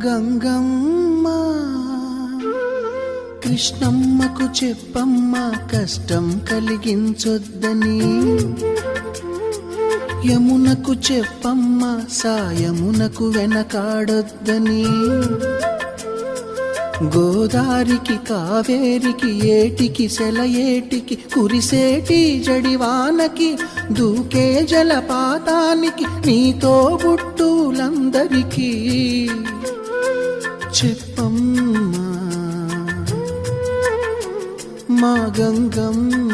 గంగమ్మ కృష్ణమ్మకు చెప్పమ్మ కష్టం కలిగించొద్దని, యమునకు చెప్పమ్మ సాయమునకు వెనకాడొద్దని, గోదారికి కావేరికి ఏటికి సెలయేటికి కురిసేటి జడివానకి దూకే జలపాతానికి నీతో బుట్టులందరికీ చెప్పమ్మా మా గంగమ్మ.